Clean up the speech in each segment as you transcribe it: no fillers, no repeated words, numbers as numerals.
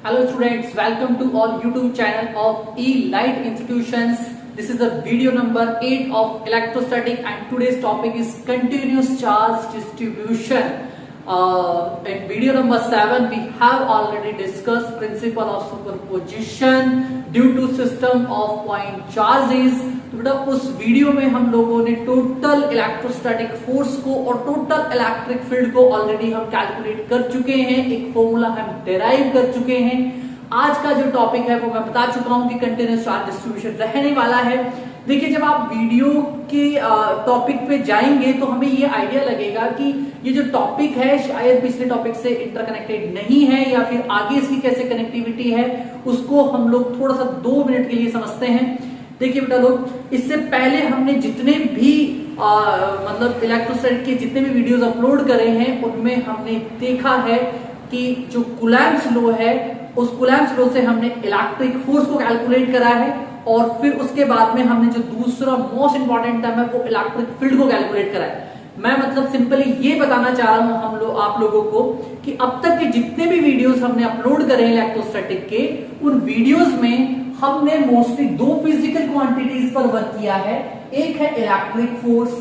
Hello students, welcome to all YouTube channel of E-Light Institutions. This is the video number 8 of electrostatic and today's topic is continuous charge distribution. In video number 7 we have already discussed principle of superposition due to system of point charges. तो बेटा उस video में हम लोगों ने total electrostatic force को और total electric field को ऑलरेडी हम कैलकुलेट कर चुके हैं, एक फॉर्मूला हम डिराइव कर चुके हैं। आज का जो टॉपिक है वो मैं बता चुका हूं कि कंटीन्यूअस चार्ज डिस्ट्रीब्यूशन रहने वाला है। देखिए, जब आप वीडियो के टॉपिक पे जाएंगे तो हमें ये आइडिया लगेगा कि ये जो टॉपिक है शायद पिछले टॉपिक से इंटरकनेक्टेड नहीं है या फिर आगे इसकी कैसे कनेक्टिविटी है, उसको हम लोग थोड़ा सा 2 मिनट के लिए समझते हैं। देखिए बेटा लोग, इससे पहले हमने जितने भी मतलब इलेक्ट्रोस्टैटिक के जितने भी वीडियोस अपलोड करे हैं उनमें हमने देखा है कि जो कूलम्ब्स लॉ है उस कूलम्ब्स लॉ से हमने इलेक्ट्रिक फोर्स को कैलकुलेट करा है और फिर उसके बाद में हमने जो दूसरा मोस्ट इंपॉर्टेंट टर्म है वो इलेक्ट्रिक फील्ड को कैलकुलेट करा है। मैं मतलब सिंपली ये बताना चाह रहा हूं आप लोगों को कि अब तक के जितने भी वीडियोस हमने अपलोड करे हैं इलेक्ट्रोस्टैटिक के, उन वीडियोस में हमने मोस्टली 2 फिजिकल क्वांटिटीज पर वर्क किया है। एक है इलेक्ट्रिक फोर्स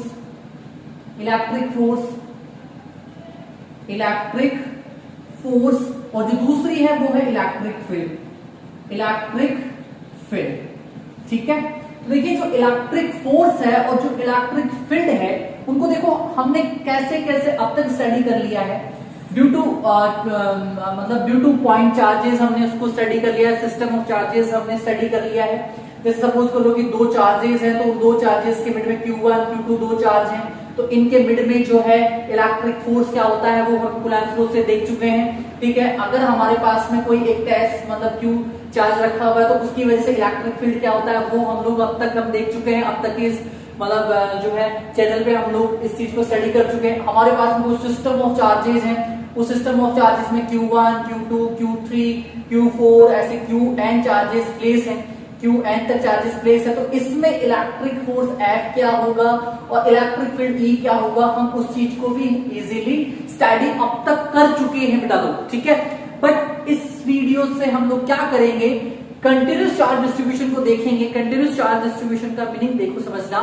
और जो दूसरी है वो है इलेक्ट्रिक फील्ड। ठीक है, तो देखिए जो इलेक्ट्रिक फोर्स है और जो इलेक्ट्रिक फील्ड है उनको देखो हमने कैसे कैसे अब तक स्टडी कर लिया है। ड्यू टू पॉइंट चार्जेस हमने उसको स्टडी कर लिया है, सिस्टम ऑफ चार्जेस हमने स्टडी कर लिया है। जैसे सपोज करो कि 2 चार्जेस हैं तो 2 चार्जेस के मिड में Q1 Q2 2 चार्ज हैं, तो इनके मिड में जो है इलेक्ट्रिक फोर्स क्या होता है वो हम कूलम्ब्स लॉ से देख चुके हैं। ठीक है, अगर हमारे पास में कोई एक टेस्ट मतलब Q चार्ज रखा हुआ है तो उसकी वजह से इलेक्ट्रिक फील्ड क्या होता है वो हम लोग अब तक हम देख चुके हैं। अब तक इस मतलब जो है चैनल पे हम लोग इस चीज को स्टडी कर चुके हैं। हमारे पास में सिस्टम ऑफ चार्जेस हैं, उस सिस्टम ऑफ चार्जेस में Q1 Q2 Q3 Q4 ऐसे Qn चार्जेस प्लेस हैं, Qn तक चार्जेस प्लेस है। तो इसमें इलेक्ट्रिक फोर्स F क्या होगा और इलेक्ट्रिक फील्ड E क्या होगा, हम उस चीज को भी इजीली स्टडी अब तक कर चुके हैं बेटा लोग। ठीक है, बट इस वीडियो से हम लोग क्या करेंगे, कंटिन्यूस चार्ज डिस्ट्रीब्यूशन को देखेंगे। कंटिन्यूस चार्ज डिस्ट्रीब्यूशन का मीनिंग देखो समझना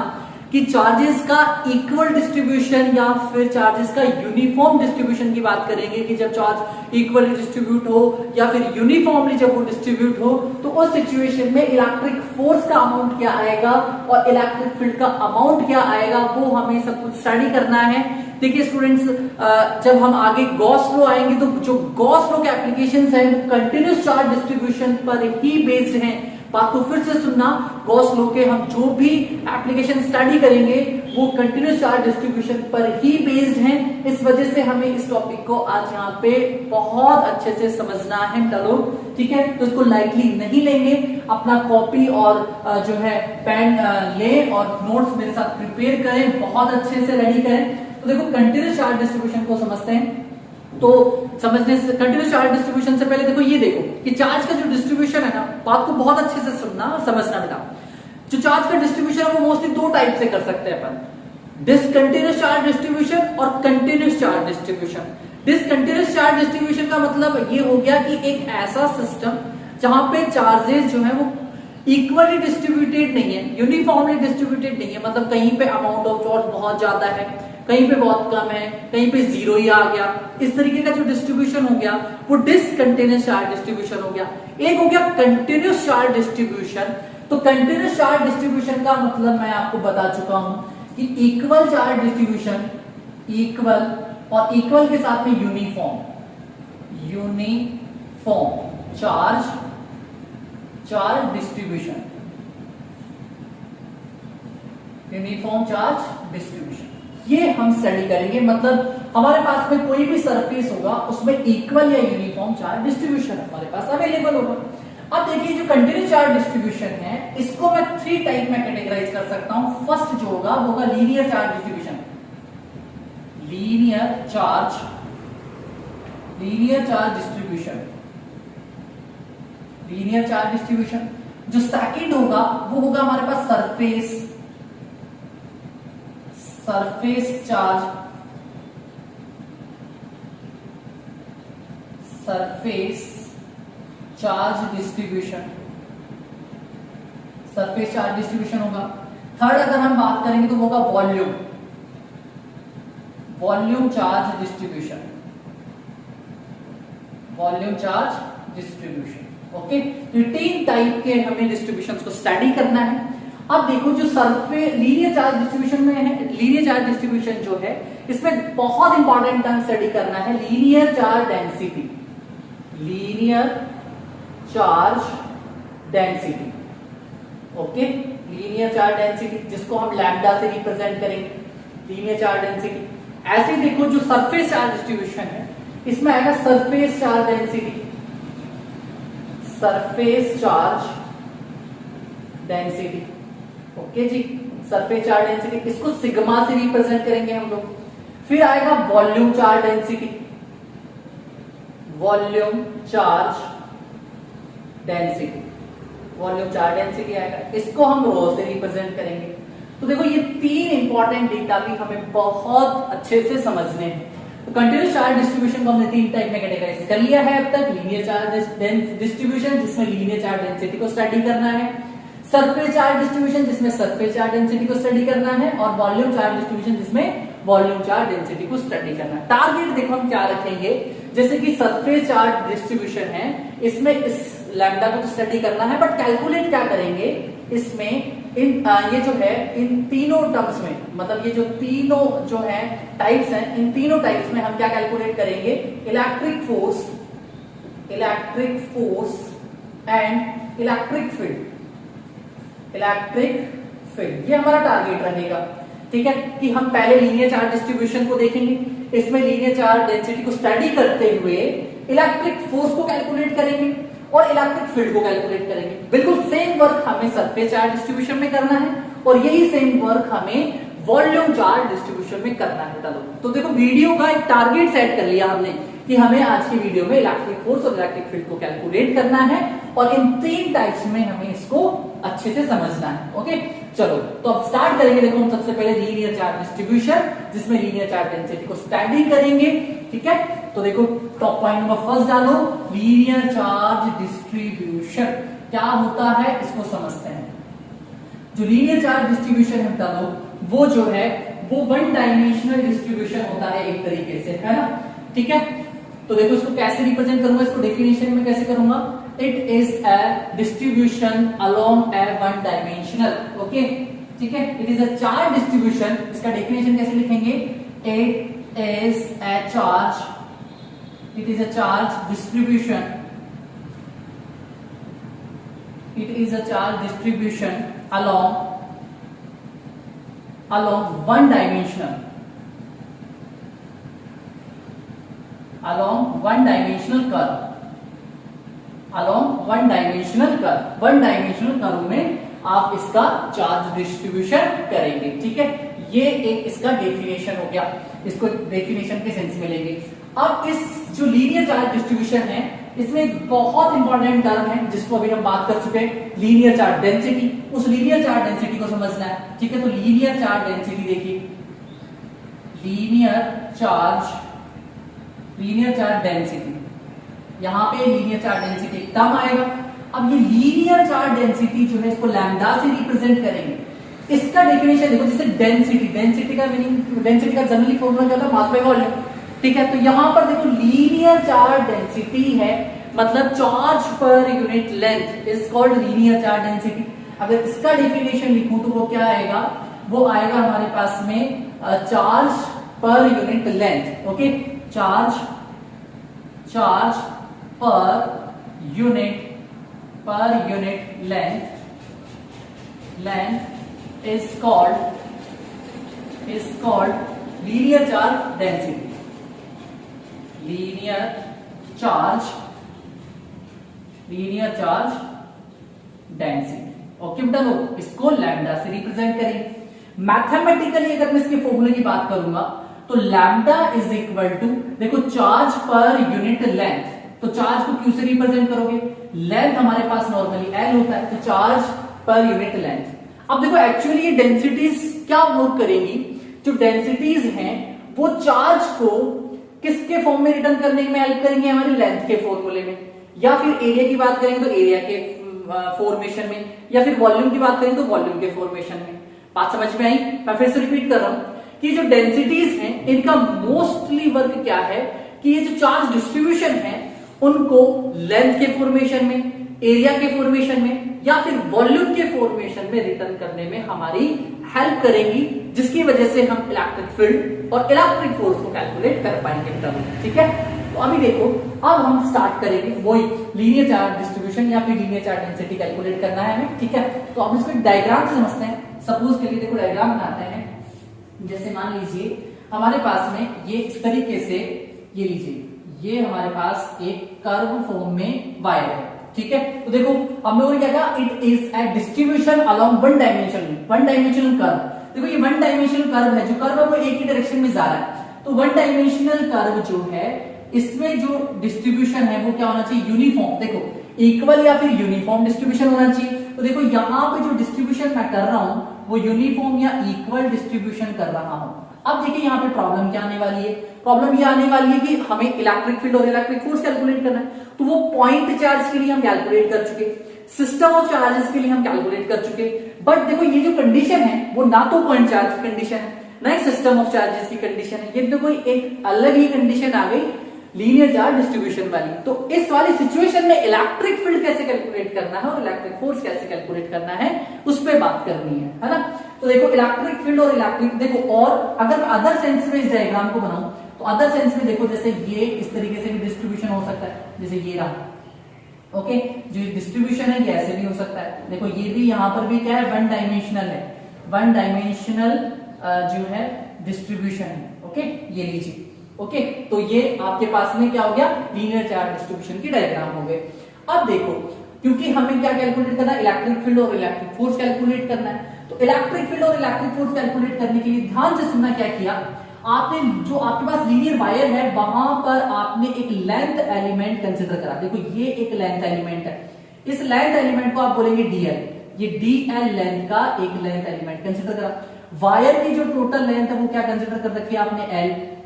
कि चार्जेस का इक्वल डिस्ट्रीब्यूशन या फिर चार्जेस का यूनिफॉर्म डिस्ट्रीब्यूशन की बात करेंगे कि जब चार्ज इक्वली डिस्ट्रीब्यूट हो या फिर यूनिफॉर्मली जब वो डिस्ट्रीब्यूट हो तो उस सिचुएशन में इलेक्ट्रिक फोर्स का अमाउंट क्या आएगा और इलेक्ट्रिक फील्ड का अमाउंट क्या आएगा, वो हमें सब कुछ स्टडी करना है। देखिए स्टूडेंट्स, जब हम आगे गॉस लॉ आएंगे तो जो गॉस लॉ के एप्लीकेशंस हैं वो कंटिन्यूस चार्ज डिस्ट्रीब्यूशन पर ही बेस्ड हैं। बात को फिर से सुनना, गॉस लॉ के हम जो भी एप्लीकेशन स्टडी करेंगे वो कंटिन्यूस चार्ज डिस्ट्रीब्यूशन पर ही बेस्ड हैं। इस वजह से हमें इस टॉपिक को आज यहाँ पे बहुत अच्छे से समझना है चलो। ठीक है, तो इसको लाइटली नहीं लेंगे, अपना कॉपी और जो है पेन लें और नोट्स मेरे साथ प्रिपेयर करें, बहुत अच्छे से रेडी करें। तो देखो कंटिन्यूस चार्ज डिस्ट्रीब्यूशन को समझते हैं। तो समझने से कंटिन्यूस चार्ज डिस्ट्रीब्यूशन से पहले देखो ये देखो कि चार्ज का जो डिस्ट्रीब्यूशन है ना, बात को बहुत अच्छे से सुनना और समझना बेटा। जो चार्ज का डिस्ट्रीब्यूशन है वो मोस्टली 2 टाइप से कर सकते हैं अपन, डिसकंटिन्यूस चार्ज डिस्ट्रीब्यूशन और continuous charge distribution. Discontinuous charge distribution का मतलब ये हो गया कि एक ऐसा सिस्टम जहां पे चार्जेस जो है वो इक्वली डिस्ट्रीब्यूटेड नहीं है, यूनिफॉर्मली डिस्ट्रीब्यूटेड नहीं है। मतलब कहीं पे अमाउंट ऑफ चार्ज बहुत ज्यादा है, कहीं पे बहुत कम है, कहीं पे 0 ही आ गया। इस तरीके का जो डिस्ट्रीब्यूशन हो गया वो डिसकंटिन्यूस चार्ज डिस्ट्रीब्यूशन हो गया। एक हो गया कंटिन्यूस चार्ज डिस्ट्रीब्यूशन। तो कंटिन्यूस चार्ज डिस्ट्रीब्यूशन का मतलब मैं आपको बता चुका हूं कि इक्वल चार्ज डिस्ट्रीब्यूशन, इक्वल और इक्वल के साथ में uniform charge distribution, uniform charge distribution, ये हम स्टडी करेंगे। मतलब हमारे पास में कोई भी सरफेस होगा उसमें इक्वल या यूनिफॉर्म चार्ज डिस्ट्रीब्यूशन हमारे पास अवेलेबल होगा। अब देखिए जो कंटिन्यूस चार्ज डिस्ट्रीब्यूशन है इसको मैं 3 टाइप में कैटेगराइज कर सकता हूं। फर्स्ट जो होगा वो होगा linear charge distribution, linear charge distribution. जो सेकंड होगा वो होगा हमारे पास surface charge distribution, surface charge distribution होगा। थर्ड अगर हम बात करेंगे तो वो होगा volume, volume charge distribution, volume charge distribution. Okay, तो तीन टाइप के हमें डिस्ट्रीब्यूशन को स्टडी करना है। अब देखो जो सरफेस लीनियर चार्ज डिस्ट्रीब्यूशन में है, लीनियर चार्ज डिस्ट्रीब्यूशन जो है इसमें बहुत इंपॉर्टेंट टर्म स्टडी करना है, linear charge density, linear charge density. Okay, linear charge density जिसको हम लैम्डा से रिप्रेजेंट करेंगे, लीनियर चार्ज डेंसिटी। ऐसे देखो जो सरफेस चार्ज डिस्ट्रीब्यूशन है इसमें आएगा surface charge density, surface charge density. Okay जी, सरफेस चार्ज डेंसिटी, इसको सिग्मा से रिप्रेजेंट करेंगे हम लोग। फिर आएगा volume charge density, volume charge density, volume charge density आएगा, इसको हम रो से रिप्रेजेंट करेंगे। तो देखो ये तीन इंपॉर्टेंट डेटा भी हमें बहुत अच्छे से समझने हैं। तो कंटिन्यूस चार्ज डिस्ट्रीब्यूशन को हमने तीन टाइप में कैटेगराइज कर लिया है अब तक, लीनियर चार्ज डिस्ट्रीब्यूशन जिसमें लीनियर चार्ज डेंसिटी को स्टडी करना है, सरफेस चार्ज डिस्ट्रीब्यूशन जिसमें सरफेस चार्ज डेंसिटी को स्टडी करना है, और वॉल्यूम चार्ज डिस्ट्रीब्यूशन जिसमें वॉल्यूम चार्ज डेंसिटी को स्टडी करना है। टारगेट देखो हम क्या रखेंगे, जैसे कि सरफेस चार्ज डिस्ट्रीब्यूशन है इसमें इस लैम्डा को तो स्टडी करना है, बट कैलकुलेट क्या करेंगे इसमें ये जो है इन तीनों टर्म्स में, मतलब ये जो तीनों जो है टाइप्स हैं, इन तीनों टाइप्स में हम क्या कैलकुलेट करेंगे, electric force and electric field, electric field, ये हमारा टारगेट रहेगा। ठीक है, कि हम पहले लीनियर चार्ज डिस्ट्रीब्यूशन को देखेंगे, इसमें लीनियर चार्ज डेंसिटी को स्टडी करते हुए इलेक्ट्रिक फोर्स को कैलकुलेट करेंगे और इलेक्ट्रिक फील्ड को कैलकुलेट करेंगे। बिल्कुल सेम वर्क हमें सरफेस चार्ज डिस्ट्रीब्यूशन में करना है और यही सेम वर्क हमें वॉल्यूम चार्ज डिस्ट्रीब्यूशन में करना है। तो देखो वीडियो का एक टारगेट सेट कर लिया हमने कि हमें आज की वीडियो में इलेक्ट्रिक फोर्स और इलेक्ट्रिक फील्ड को कैलकुलेट करना है और इन तीन टाइप्स में हमें इसको अच्छे से समझना है। ओके, चलो तो अब स्टार्ट करेंगे। देखो हम सबसे पहले लीनियर चार्ज डिस्ट्रीब्यूशन जिसमें लीनियर चार्ज डेंसिटी को स्टडी करेंगे। ठीक है, तो देखो टॉप पॉइंट नंबर फर्स्ट डालो, लीनियर चार्ज डिस्ट्रीब्यूशन क्या होता है इसको समझते हैं। जो लीनियर चार्ज डिस्ट्रीब्यूशन है डालो वो जो है वो वन डायमेंशनल डिस्ट्रीब्यूशन होता है एक तरीके से, है ना। ठीक है, तो देखो इसको कैसे रिप्रेजेंट करूंगा, इसको डेफिनेशन में कैसे करूंगा, it is a distribution along A one dimensional. Okay, ठीक है, it is a charge distribution, इसका डेफिनेशन कैसे लिखेंगे, it is a charge, it is a charge distribution, it is a charge distribution along one dimensional, along one dimensional curve, along one dimensional curve, one dimensional curve में आप इसका charge distribution करेंगे। ठीक है, ये एक इसका डेफिनेशन हो गया, इसको डेफिनेशन के सेंस में लेंगे। अब इस जो लीनियर चार्ज डिस्ट्रीब्यूशन है इसमें एक बहुत इंपॉर्टेंट टर्म है जिसको अभी हम बात कर चुके हैं, लीनियर चार्ज डेंसिटी। उस लीनियर चार्ज डेंसिटी को समझना है। ठीक है, तो लीनियर चार्ज डेंसिटी देखिए, लीनियर चार्ज डेंसिटी, यहां पे लीनियर चार्ज डेंसिटी एक टर्म आएगा। अब ये लीनियर चार्ज डेंसिटी जो है इसको लैम्डा से रिप्रेजेंट करेंगे। इसका डेफिनेशन देखो, जैसे डेंसिटी का मीनिंग, डेंसिटी का जनरली फॉर्मूला क्या होता है, मास बाय वॉल्यूम। ठीक है, तो यहां पर देखो लीनियर चार्ज डेंसिटी है, मतलब चार्ज पर unit length is called linear charge density. अगर इसका डेफिनेशन लिखूं तो वो क्या आएगा, वो आएगा हमारे पास में चार्ज पर यूनिट लेंथ। ओके, चार्ज पर unit length is called linear charge density, linear charge density. Okay बेटा, लो इसको लैम्डा से रिप्रेजेंट करेंगे। मैथमेटिकली अगर मैं इसके फॉर्मूले की बात करूंगा तो लैम्डा इज इक्वल टू, देखो चार्ज पर यूनिट लेंथ, तो चार्ज को क्यू से रिप्रेजेंट करोगे, लेंथ हमारे पास नॉर्मली एल होता है, तो चार्ज पर यूनिट लेंथ। अब देखो एक्चुअली ये डेंसिटीज क्या वर्क करेंगी, जो डेंसिटीज हैं वो चार्ज को किसके फॉर्म में रिटर्न करने में हेल्प करेंगे, हमारे लेंथ के फॉर्मूले में। या फिर एरिया की बात करेंगे तो एरिया के फॉर्मेशन में, या फिर वॉल्यूम की बात करेंगे तो वॉल्यूम के फॉर्मेशन में। बात समझ में आई? मैं फिर से रिपीट कर रहा हूं कि जो डेंसिटीज हैं इनका मोस्टली वर्क क्या है कि ये जो चार्ज डिस्ट्रीब्यूशन है उनको लेंथ के फॉर्मेशन में, एरिया के फॉर्मेशन में या फिर वॉल्यूम के फॉर्मेशन में रिटर्न करने में हमारी हेल्प करेगी, जिसकी वजह से हम इलेक्ट्रिक फील्ड और इलेक्ट्रिक फोर्स को कैलकुलेट कर पाएंगे। ठीक है, तो अभी देखो, अब हम स्टार्ट करेंगे वही लीनियर चार्ज डिस्ट्रीब्यूशन या फिर लीनियर चार्ज डेंसिटी कैलकुलेट करना है हमें। ठीक है, तो हम इसको डायग्राम से समझते हैं। सपोज के लिए देखो डायग्राम बनाते हैं। जैसे मान लीजिए हमारे पास में ये इस तरीके से, ये लीजिए, ये हमारे पास एक कर्व फॉर्म में वायर है। ठीक है, तो देखो हम लोगों ने क्या कहा, it is a distribution along one dimensional curve. देखो ये वन डायमेंशनल कर्व है, जो कर्व है वो एक ही डायरेक्शन में जा रहा है। तो वन डायमेंशनल कर्व जो है इसमें जो डिस्ट्रीब्यूशन है वो क्या होना चाहिए, यूनिफॉर्म। देखो इक्वल या फिर यूनिफॉर्म डिस्ट्रीब्यूशन होना चाहिए। तो देखो यहाँ पे जो डिस्ट्रीब्यूशन मैं कर रहा हूं वो यूनिफॉर्म या इक्वल डिस्ट्रीब्यूशन कर रहा हूं। अब देखिए यहाँ पे प्रॉब्लम क्या आने वाली है, प्रॉब्लम ये आने वाली है कि हमें इलेक्ट्रिक फील्ड और इलेक्ट्रिक फोर्स कैलकुलेट करना है। तो वो पॉइंट चार्ज के लिए हम कैलकुलेट कर चुके, सिस्टम ऑफ चार्जेस के लिए हम कैलकुलेट कर चुके, बट देखो ये जो कंडीशन है वो ना तो पॉइंट चार्ज की कंडीशन है ना ही सिस्टम ऑफ चार्जेस की कंडीशन है, ये तो कोई एक अलग ही कंडीशन आ गई लीनियर चार्ज डिस्ट्रीब्यूशन वाली। तो इस वाली सिचुएशन में इलेक्ट्रिक फील्ड कैसे कैलकुलेट करना है और इलेक्ट्रिक फोर्स कैसे कैलकुलेट करना है उस पर बात करनी है ना। तो देखो इलेक्ट्रिक फील्ड और इलेक्ट्रिक, देखो और अगर मैं अदर सेंस में इस डायग्राम को बनाऊं तो अदर सेंस में देखो जैसे ये इस तरीके से भी डिस्ट्रीब्यूशन हो सकता है, जैसे ये रहा। ओके, जो डिस्ट्रीब्यूशन है ये ऐसे भी हो सकता है। देखो ये भी यहाँ पर भी क्या है, वन डायमेंशनल है, वन डायमेंशनल जो है डिस्ट्रीब्यूशन है। ओके, ये लीजिए। ओके, तो ये आपके पास में क्या हो गया, लीनियर चार्ज डिस्ट्रीब्यूशन की डायग्राम हो गए। अब देखो क्योंकि हमें क्या कैलकुलेट करना है, इलेक्ट्रिक फील्ड और इलेक्ट्रिक फोर्स कैलकुलेट करना है। तो इलेक्ट्रिक फील्ड और इलेक्ट्रिक फोर्स कैलकुलेट करने के लिए ध्यान से सुनना, क्या किया आपने, जो आपके पास लीनियर वायर है वहां पर आपने एक लेंथ एलिमेंट कंसिडर करा। देखो ये एक लेंथ एलिमेंट है, इस लेंथ एलिमेंट को आप बोलेंगे डीएल। ये डीएल लेंथ का एक लेंथ एलिमेंट कंसिडर करा। वायर की जो टोटल लेंथ है वो क्या कंसिडर कर रखी है आपने,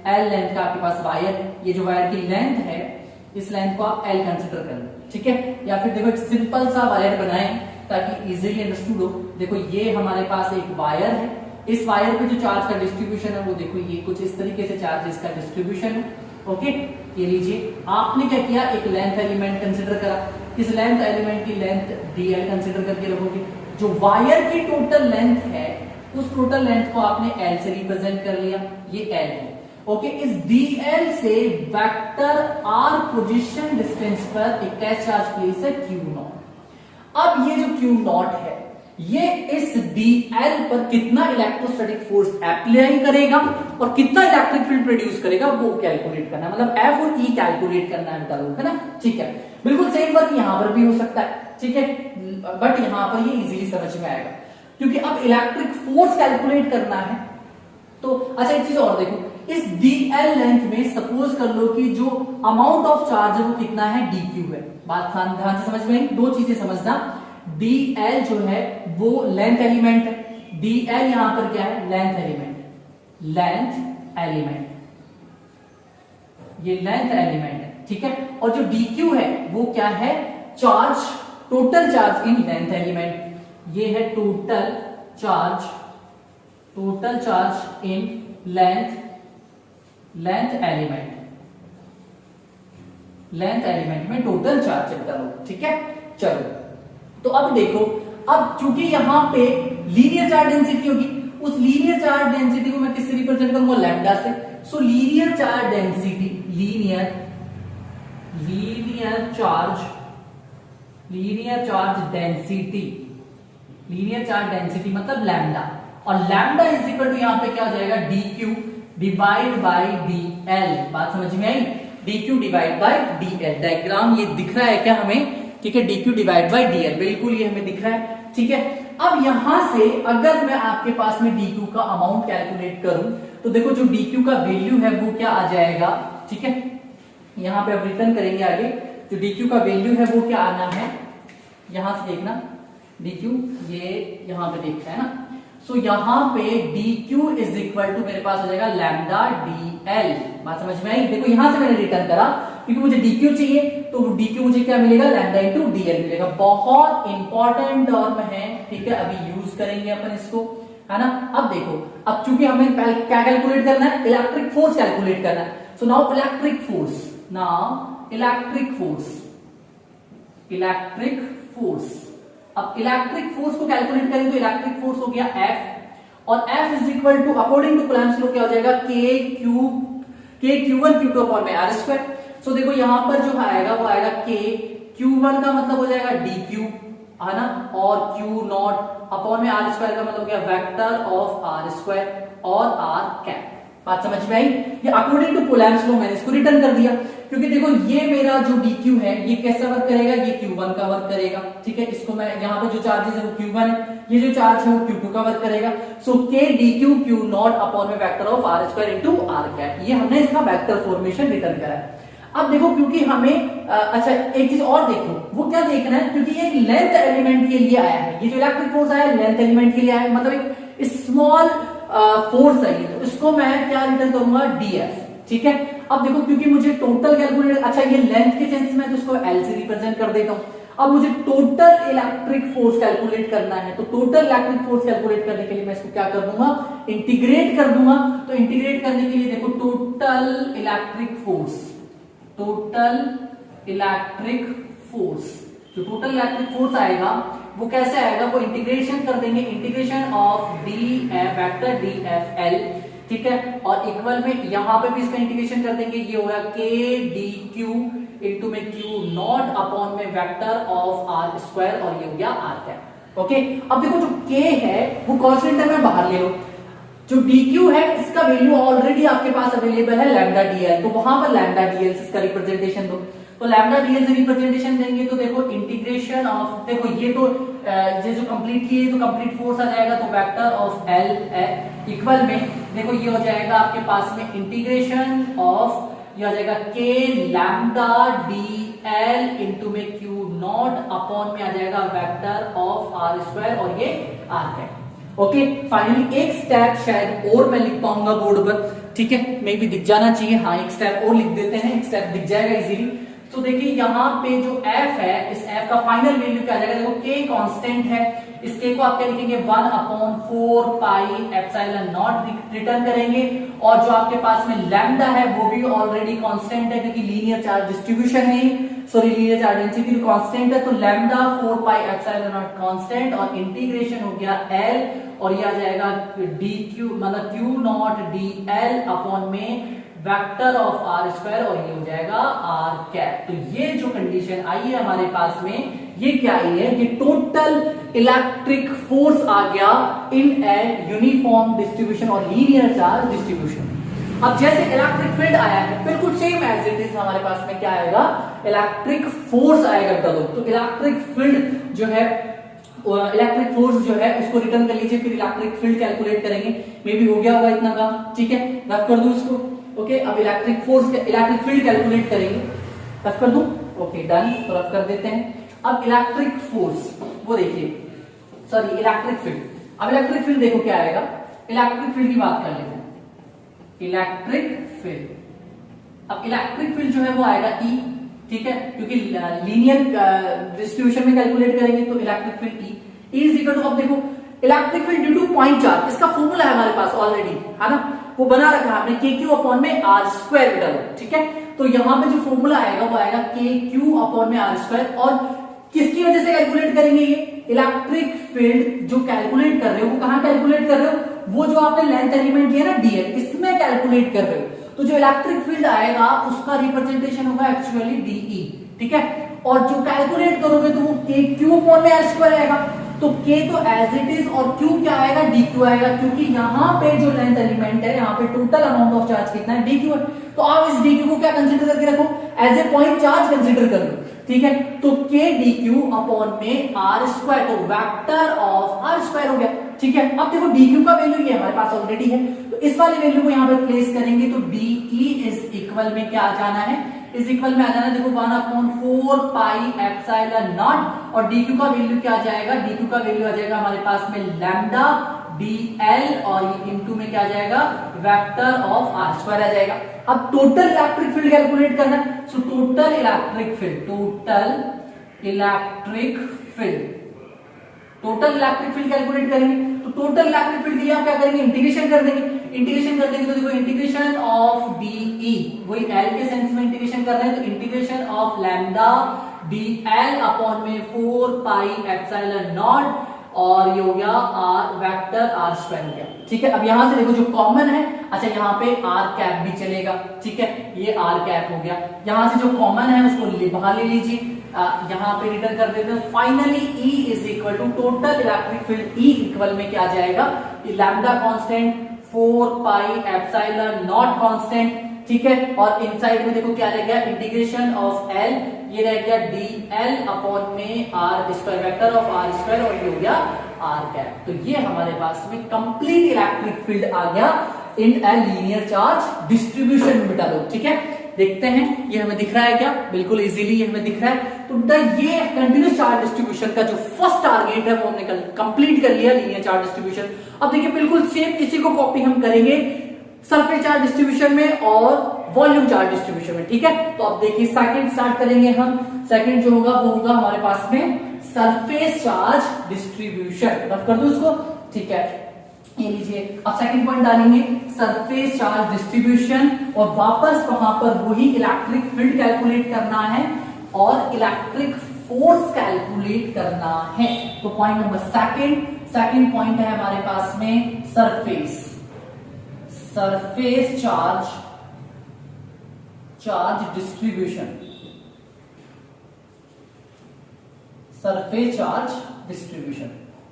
एल लेंथ का आपके पास वायर, ये जो वायर की लेंथ है इस लेंथ को आप एल कंसिडर कर लो। ठीक है, या फिर देखो एक सिंपल सा वायर बनाएं ताकि इजीली अंडरस्टूड हो। देखो ये हमारे पास एक वायर है, इस वायर पे जो चार्ज का डिस्ट्रीब्यूशन है वो देखो ये कुछ इस तरीके से चार्जेस का डिस्ट्रीब्यूशन है। ओके, ये लीजिए, आपने क्या किया, एक लेंथ एलिमेंट कंसिडर करा, इस लेंथ एलिमेंट की लेंथ डीएल कंसिडर करके रखोगे। जो वायर की टोटल लेंथ है उस टोटल लेंथ को आपने एल से रिप्रेजेंट कर लिया, ये एल है। ओके, इस dl से वेक्टर r पोजीशन डिस्टेंस पर एक कैच चार्ज प्लेस है q नॉट। अब ये जो q नॉट है ये इस dl पर कितना इलेक्ट्रोस्टैटिक फोर्स अप्लाई करेगा और कितना इलेक्ट्रिक फील्ड प्रोड्यूस करेगा वो कैलकुलेट करना है, मतलब F और E कैलकुलेट करना है बेटा लोग, है ना। ठीक है, बिल्कुल सेम वर्क यहां पर भी हो सकता है। ठीक है, बट यहां पर ये इजीली समझ में आएगा क्योंकि अब इलेक्ट्रिक फोर्स कैलकुलेट करना है। तो अच्छा एक चीज और देखो, इस dl लेंथ में सपोज कर लो कि जो अमाउंट ऑफ चार्ज है वो कितना है, dq है। बात ध्यान से समझ में आई, दो चीजें समझना, dl जो है वो लेंथ एलिमेंट है, dl यहां पर क्या है, लेंथ एलिमेंट, ये लेंथ एलिमेंट है। ठीक है, और जो dq है वो क्या है, charge, total charge in length element, ये है total charge in length element में टोटल चार्ज चलता रहो। ठीक है, चलो तो अब देखो, अब चूंकि यहां पे लीनियर चार्ज डेंसिटी होगी, उस लीनियर चार्ज डेंसिटी को मैं किससे रिप्रेजेंट करूंगा, लैम्डा से। सो linear charge density, linear charge density मतलब लैम्डा, और लैम्डा इज इक्वल टू यहां पे क्या हो जाएगा, dq डिवाइड बाय dl। बात समझ में आई, dq divide by dl। Diagram ये दिख रहा है क्या हमें, ठीक है, dq डिवाइड बाय dl, बिल्कुल ये हमें दिख रहा है। ठीक है, अब यहां से अगर मैं आपके पास में dq का अमाउंट कैलकुलेट करूं तो देखो जो dq का वैल्यू है वो क्या आ जाएगा। ठीक है, यहां पे अब रिटर्न करेंगे आगे, जो dq का वैल्यू है वो क्या आना है, यहां से देखना dq, ये यहां पे देखना है ना। सो यहां पे dq इज इक्वल टू मेरे पास हो जाएगा लैम्डा dl। बात समझ में आई? देखो यहां से मैंने रिटर्न करा क्योंकि मुझे dq चाहिए, तो dq मुझे क्या मिलेगा, लैम्डा इंटू dl मिलेगा। बहुत इंपॉर्टेंट टर्म है, ठीक है, अभी यूज करेंगे अपन इसको, है ना। अब देखो, अब चूंकि हमें क्या कैलकुलेट करना है, इलेक्ट्रिक फोर्स कैलकुलेट करना है। So now electric force, electric force. अब इलेक्ट्रिक फोर्स को कैलकुलेट करें तो इलेक्ट्रिक फोर्स हो गया F, और F is equal to according to Coulomb's law क्या हो जाएगा, Q1 Q2 अपॉन में R स्क्वायर। सो देखो यहां पर जो आएगा वो आएगा Q1 का मतलब हो जाएगा dq, है ना, और Q0 अपॉन में R स्क्वायर का मतलब क्या, वेक्टर ऑफ R स्क्वायर और R कैप। बात समझ में आई? ये अकॉर्डिंग टू कूलम्ब्स लॉ मैंने इसको रिटर्न कर दिया, क्योंकि देखो ये मेरा जो dq है ये कैसा वर्क करेगा, ये Q1 का वर्क करेगा, ठीक है। इसको मैं यहाँ पे जो चार्जेस है वो Q1 है, ये जो चार्ज है वो Q2 का वर्क करेगा। सो k dq Q0 अपॉन में vector of R square into R cap, ये हमने इसका वेक्टर फॉर्मेशन रिटर्न करा है। अब देखो क्योंकि हमें अच्छा एक चीज और देखो, वो क्या देखना है, क्योंकि ये लेंथ एलिमेंट के लिए आया है, ये जो इलेक्ट्रिक फोर्स आया है लेंथ एलिमेंट के लिए आया है, मतलब एक स्मॉल फोर्स है ये, तो इसको मैं क्या रिटर्न करूंगा, df, ठीक है। अब देखो क्योंकि मुझे टोटल कैलकुलेट, अच्छा ये लेंथ के सेंस में तो इसको L से रिप्रेजेंट कर देता हूं। अब मुझे टोटल इलेक्ट्रिक फोर्स कैलकुलेट करना है, तो टोटल इलेक्ट्रिक फोर्स कैलकुलेट करने के लिए मैं इसको क्या कर दूंगा, इंटीग्रेट कर दूंगा। तो इंटीग्रेट करने के लिए देखो टोटल इलेक्ट्रिक फोर्स, जो टोटल इलेक्ट्रिक फोर्स आएगा वो कैसे आएगा, वो इंटीग्रेशन कर देंगे, integration of df vector dfl, ठीक है, और इक्वल में यहां पे भी इसका इंटीग्रेशन कर देंगे, ये होगा k dq इनटू में Q0 अपॉन में वेक्टर ऑफ R स्क्वायर, और ये हो गया R कैप। ओके, अब देखो जो k है वो कांस्टेंट है, मैं बाहर ले लो, जो dq है इसका वैल्यू ऑलरेडी आपके पास अवेलेबल है लैम्डा dl, तो वहां पर लैम्डा dl से इसका रिप्रेजेंटेशन दो, तो लैम्डा dl से रिप्रेजेंटेशन देंगे तो देखो इंटीग्रेशन ऑफ, देखो ये तो ये जो कंप्लीट की तो कंप्लीट फोर्स आ जाएगा, तो वेक्टर ऑफ L इक्वल में देखो ये हो जाएगा आपके पास में इंटीग्रेशन ऑफ, ये हो जाएगा k लैम्डा dl इनटू में Q0 अपॉन में आ जाएगा वेक्टर ऑफ R स्क्वायर, और ये R है। ओके, फाइनली एक स्टेप शायद और मैं लिख पाऊंगा बोर्ड पर, ठीक है, मे भी दिख जाना चाहिए, हाँ एक स्टेप और लिख देते हैं, एक स्टेप दिख जाएगा इजीली। तो देखिए यहाँ पे जो f है, इस f का फाइनल वैल्यू क्या आ जाएगा, देखो k कांस्टेंट है, इस k को आप क्या लिखेंगे, 1/4 पाई एप्सिलॉन नॉट रिटर्न करेंगे, और जो आपके पास में लैम्डा है वो भी ऑलरेडी कांस्टेंट है, क्योंकि लीनियर चार्ज डिस्ट्रीब्यूशन है, sorry linear charge density constant है, तो lambda 4 pi epsilon naught constant, और इंटीग्रेशन हो गया L, और ये आ जाएगा dq मतलब Q0 dl अपॉन में वेक्टर ऑफ R स्क्वायर, और ये हो जाएगा R कैप। तो ये जो कंडीशन आई है हमारे पास में, ये क्या आई है, ये टोटल इलेक्ट्रिक फोर्स आ गया इन ए यूनिफॉर्म डिस्ट्रीब्यूशन और लीनियर चार्ज डिस्ट्रीब्यूशन। अब जैसे इलेक्ट्रिक फील्ड आया है बिल्कुल सेम एज इट इज हमारे पास में क्या आएगा, इलेक्ट्रिक फोर्स आएगा। तो इलेक्ट्रिक फील्ड जो है, इलेक्ट्रिक फोर्स जो है उसको रिटर्न कर लीजिए, फिर इलेक्ट्रिक फील्ड कैलकुलेट करेंगे, मे भी हो गया होगा इतना काम, ठीक है, रफ कर दूं इसको। ओके, अब electric force, electric field calculate करेंगे, रफ कर दूं, ओके डन, तो रफ कर देते हैं। अब इलेक्ट्रिक फोर्स वो देखिए, सॉरी इलेक्ट्रिक फील्ड, अब इलेक्ट्रिक फील्ड देखो क्या आएगा, इलेक्ट्रिक फील्ड की बात कर लेते हैं, इलेक्ट्रिक फील्ड, अब इलेक्ट्रिक फील्ड जो है वो आएगा E, ठीक है, क्योंकि लीनियर डिस्ट्रीब्यूशन में कैलकुलेट करेंगे तो electric field E is equal to, अब देखो electric field due to point charge, इसका फॉर्मूला है हमारे पास ऑलरेडी, है ना, वो बना रखा है हमने, KQ अपॉन में R स्क्वायर डालो, ठीक है, तो यहां पे जो फॉर्मूला आएगा वो आएगा KQ अपॉन में R स्क्वायर, और किसकी वजह से कैलकुलेट करेंगे, ये इलेक्ट्रिक फील्ड जो कैलकुलेट कर रहे हो वो कहां कैलकुलेट कर रहे हो, वो जो आपने लेंथ एलिमेंट लिया ना dl, इसमें कैलकुलेट कर रहे हो, तो जो इलेक्ट्रिक फील्ड आएगा उसका रिप्रेजेंटेशन होगा एक्चुअली dE, ठीक है, और जो कैलकुलेट करोगे तो वो KQ अपॉन में R स्क्वायर आएगा, तो k तो एज इट इज, और q क्या आएगा, dq आएगा, क्योंकि यहाँ पे जो लेंथ एलिमेंट है, यहाँ पे टोटल अमाउंट ऑफ चार्ज कितना है, dq है, तो आप इस dq को क्या कंसीडर करके रखो, as a point charge consider कर लो, ठीक है, तो k dq अपॉन में R स्क्वायर, तो वेक्टर ऑफ R स्क्वायर हो गया, ठीक है। अब देखो dq का वैल्यू ये हमारे पास ऑलरेडी है, तो इस वाले वैल्यू को यहाँ पे प्लेस करेंगे, तो dE इज इक्वल में क्या आ जाना है, इस इक्वल में आ जाना, देखो 1/4 पाई एप्सिलॉन नॉट, और dq का वैल्यू क्या आ जाएगा, dq का वैल्यू आ जाएगा हमारे पास में लैम्डा dl और ये इनटू में क्या आ जाएगा, वेक्टर ऑफ r स्क्वायर आ जाएगा। अब टोटल इलेक्ट्रिक फील्ड कैलकुलेट करना है, so total electric field calculate करेंगे। तो टोटल इलेक्ट्रिक फील्ड के लिए आप क्या करेंगे, इंटीग्रेशन कर देंगे। तो देखो इंटीग्रेशन ऑफ dE, वही L के सेंस में इंटीग्रेशन कर रहे हैं, तो integration of lambda dl upon में 4 पाई एप्सिलॉन नॉट, और ये हो गया r वेक्टर r स्क्वायर हो गया। ठीक है, अब यहां से देखो जो कॉमन है, अच्छा यहाँ पे r कैप भी चलेगा। ठीक है, ये r कैप हो गया। यहां से जो कॉमन है उसको बाहर ले लीजिए, यहां पे रिटर्न कर देते हैं। Finally E is equal to total electric field, E equal में क्या जाएगा, lambda constant 4 pi epsilon naught constant. ठीक है, और इनसाइड में देखो क्या रह गया, इंटीग्रेशन ऑफ L, ये रह गया dl अपॉन में r square, vector of r square, और ये हो गया r कैप। तो ये हमारे पास में कंप्लीट इलेक्ट्रिक फील्ड आ गया इन ए लीनियर चार्ज डिस्ट्रीब्यूशन में। बेटा लोग ठीक है, देखते हैं ये हमें दिख रहा है क्या, बिल्कुल इजीली ये हमें दिख रहा है। तो बेटा ये कंटिन्यूस चार्ज डिस्ट्रीब्यूशन का जो फर्स्ट टारगेट है वो हमने कंप्लीट कर लिया, लीनियर चार्ज डिस्ट्रीब्यूशन। अब देखिए बिल्कुल सेम इसी को कॉपी हम करेंगे सरफेस चार्ज डिस्ट्रीब्यूशन में और वॉल्यूम चार्ज डिस्ट्रीब्यूशन में। ठीक है, तो अब देखिए सेकंड स्टार्ट करेंगे हम। सेकंड जो होगा वो होगा हमारे पास में सरफेस चार्ज डिस्ट्रीब्यूशन। रफ कर दो उसको। ठीक है, ये लीजिए, अब सेकंड पॉइंट डालेंगे सरफेस चार्ज डिस्ट्रीब्यूशन, और वापस वहां पर वही इलेक्ट्रिक फील्ड कैलकुलेट करना है और इलेक्ट्रिक फोर्स कैलकुलेट करना है। तो पॉइंट नंबर सेकंड पॉइंट है हमारे पास में surface charge distribution, surface charge distribution.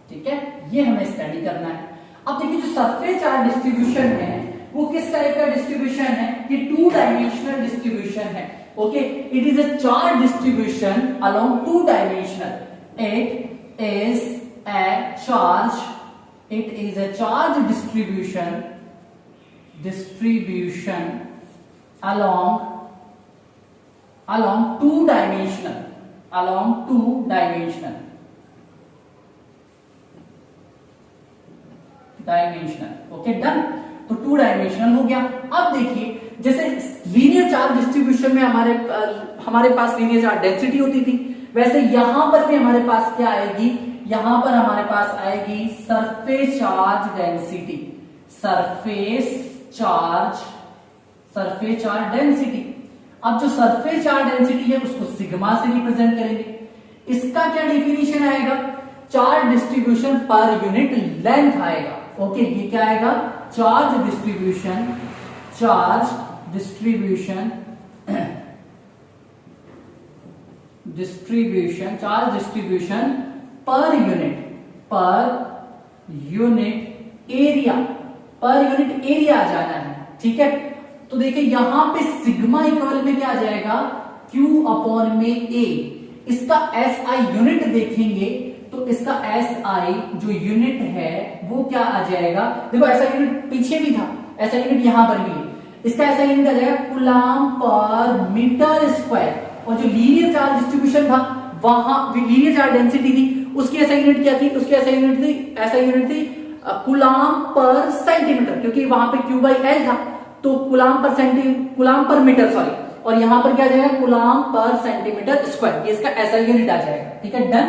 ठीक है, ये हमें स्टडी करना है। अब देखिए जो सरफेस चार्ज डिस्ट्रीब्यूशन है वो किस टाइप का डिस्ट्रीब्यूशन है, ये 2 डायमेंशनल डिस्ट्रीब्यूशन है। Okay, it is a charge distribution along 2 dimensional. It is a charge distribution along 2 dimensional, okay done. तो 2 डायमेंशनल हो गया। अब देखिए जैसे लीनियर चार्ज डिस्ट्रीब्यूशन में हमारे पास लीनियर चार्ज डेंसिटी होती थी, वैसे यहां पर भी हमारे पास क्या आएगी, यहां पर हमारे पास आएगी surface charge density, surface charge density. अब जो सरफेस चार्ज डेंसिटी है उसको सिग्मा से रिप्रेजेंट करेंगे। इसका क्या डेफिनेशन आएगा, charge distribution per unit length आएगा। ओके, ये क्या आएगा, charge distribution per unit area आ जाना है। ठीक है, तो देखिए यहां पे सिग्मा इक्वल में क्या आ जाएगा, Q अपॉन में A। इसका SI यूनिट देखेंगे तो इसका SI जो यूनिट है वो क्या आ जाएगा, देखो ऐसा यूनिट पीछे भी था, ऐसा यूनिट यहां पर भी है। इसका ऐसा यूनिट आ जाएगा कूलम पर मीटर स्क्वायर, और जो लीनियर चार्ज डिस्ट्रीब्यूशन था वहां लीनियर चार्ज डेंसिटी थी, उसकी ऐसा यूनिट क्या थी, उसकी ऐसा यूनिट थी कूलम पर सेंटीमीटर, क्योंकि वहां पे Q/L था, तो कूलम पर मीटर सॉरी, और यहां पर क्या आ जाएगा कूलम पर सेंटीमीटर स्क्वायर, ये इसका ऐसा यूनिट आ जाएगा। ठीक है, डन।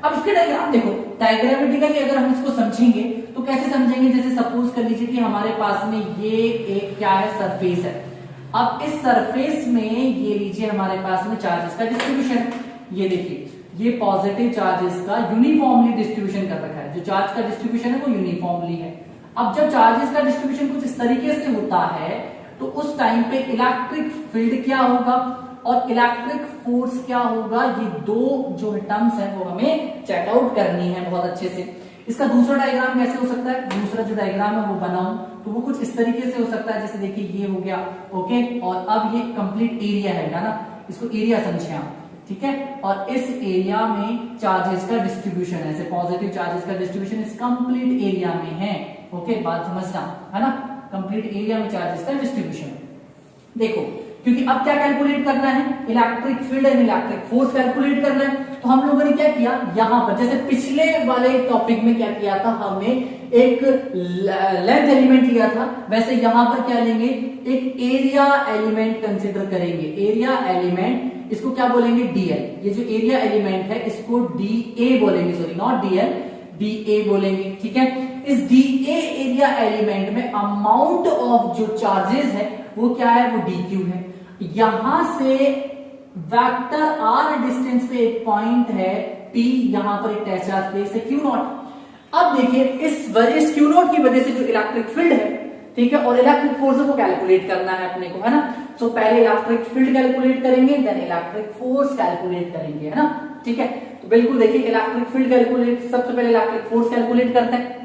अब इसके डायग्राम देखो, डायग्रामेटिकली अगर हम इसको समझेंगे तो कैसे समझेंगे, जैसे सपोज कर लीजिए कि हमारे पास में ये एक क्या है, सरफेस है। अब इस सरफेस में ये लीजिए हमारे पास में चार्जेस का डिस्ट्रीब्यूशन, ये देखिए ये पॉजिटिव चार्जेस का यूनिफॉर्मली डिस्ट्रीब्यूशन कर रखा है, जो चार्ज का डिस्ट्रीब्यूशन है वो यूनिफॉर्मली है। अब जब चार्जेस का डिस्ट्रीब्यूशन कुछ इस तरीके से होता है तो उस टाइम पे इलेक्ट्रिक फील्ड क्या होगा और इलेक्ट्रिक फोर्स क्या होगा, ये दो जो टर्म्स है वो हमें चेकआउट करनी है बहुत अच्छे से। इसका दूसरा डायग्राम कैसे हो सकता है, दूसरा जो डायग्राम है वो बनाऊं तो वो कुछ इस तरीके से हो सकता है, जैसे देखिए ये हो गया, ओके, और अब ये कंप्लीट एरिया है ना, इसको एरिया समझे आप। ठीक है, और इस एरिया में चार्जेस का डिस्ट्रीब्यूशन है, ऐसे पॉजिटिव चार्जेस का डिस्ट्रीब्यूशन इस कंप्लीट एरिया में है। ओके, बात समझना है ना, कंप्लीट एरिया में चार्जेस का डिस्ट्रीब्यूशन। देखो क्योंकि अब क्या कैलकुलेट करना है, electric field and electric force calculate करना है। तो हम लोगों ने क्या किया, यहां पर जैसे पिछले वाले टॉपिक में क्या किया था, हमने एक लेंथ एलिमेंट लिया था, वैसे यहां पर क्या लेंगे, एक एरिया एलिमेंट कंसिडर करेंगे। एरिया एलिमेंट, इसको क्या बोलेंगे, डीएल। ये जो एरिया एलिमेंट है इसको डीए बोलेंगे, सॉरी नॉट डीएल, डीए बोलेंगे, ठीक है। इस डीए एरिया एलिमेंट में अमाउंट ऑफ जो चार्जेस है वो क्या है, वो डीक्यू है। यहां से वेक्टर आर डिस्टेंस पे एक पॉइंट है पी, यहां पर एक टेस्ट चार्ज प्लेस है क्यू नॉट। अब देखिए इस क्यू नॉट की वजह से जो इलेक्ट्रिक फील्ड है, ठीक है, और इलेक्ट्रिक फोर्स को कैलकुलेट करना है अपने को, है ना। सो पहले इलेक्ट्रिक फील्ड कैलकुलेट करेंगे, देन इलेक्ट्रिक फोर्स कैलकुलेट करेंगे, है ना, ठीक है। तो बिल्कुल देखिए इलेक्ट्रिक फील्ड कैलकुलेट, सबसे पहले इलेक्ट्रिक फोर्स कैलकुलेट करते हैं।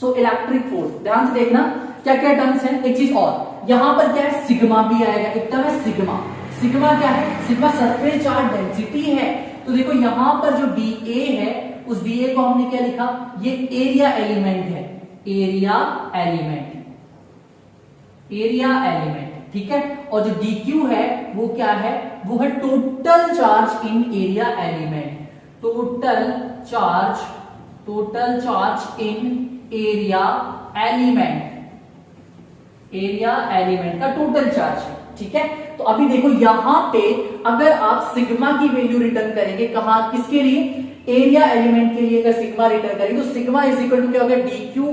सो इलेक्ट्रिक फोर्स, ध्यान से देखना क्या क्या टर्म्स है। एक चीज और, यहां पर क्या है, सिग्मा भी आएगा, एक टर्म है सिग्मा। सिग्मा क्या है, सिग्मा सरफेस चार्ज डेंसिटी है। तो देखो यहां पर जो डीए है, उस डीए को हमने क्या लिखा, ये एरिया एलिमेंट है, एरिया एलिमेंट, एरिया एलिमेंट, ठीक है। और जो डीक्यू है वो क्या है, वो है total charge in area element, total charge in area element, area element का टोटल चार्ज है, ठीक है। तो अभी देखो यहां पे अगर आप सिग्मा की वैल्यू रिटर्न करेंगे, कहां, किसके लिए, एरिया एलिमेंट के लिए अगर सिग्मा रिटर्न करेंगे तो सिग्मा इज इक्वल टू क्या होगा, डीक्यू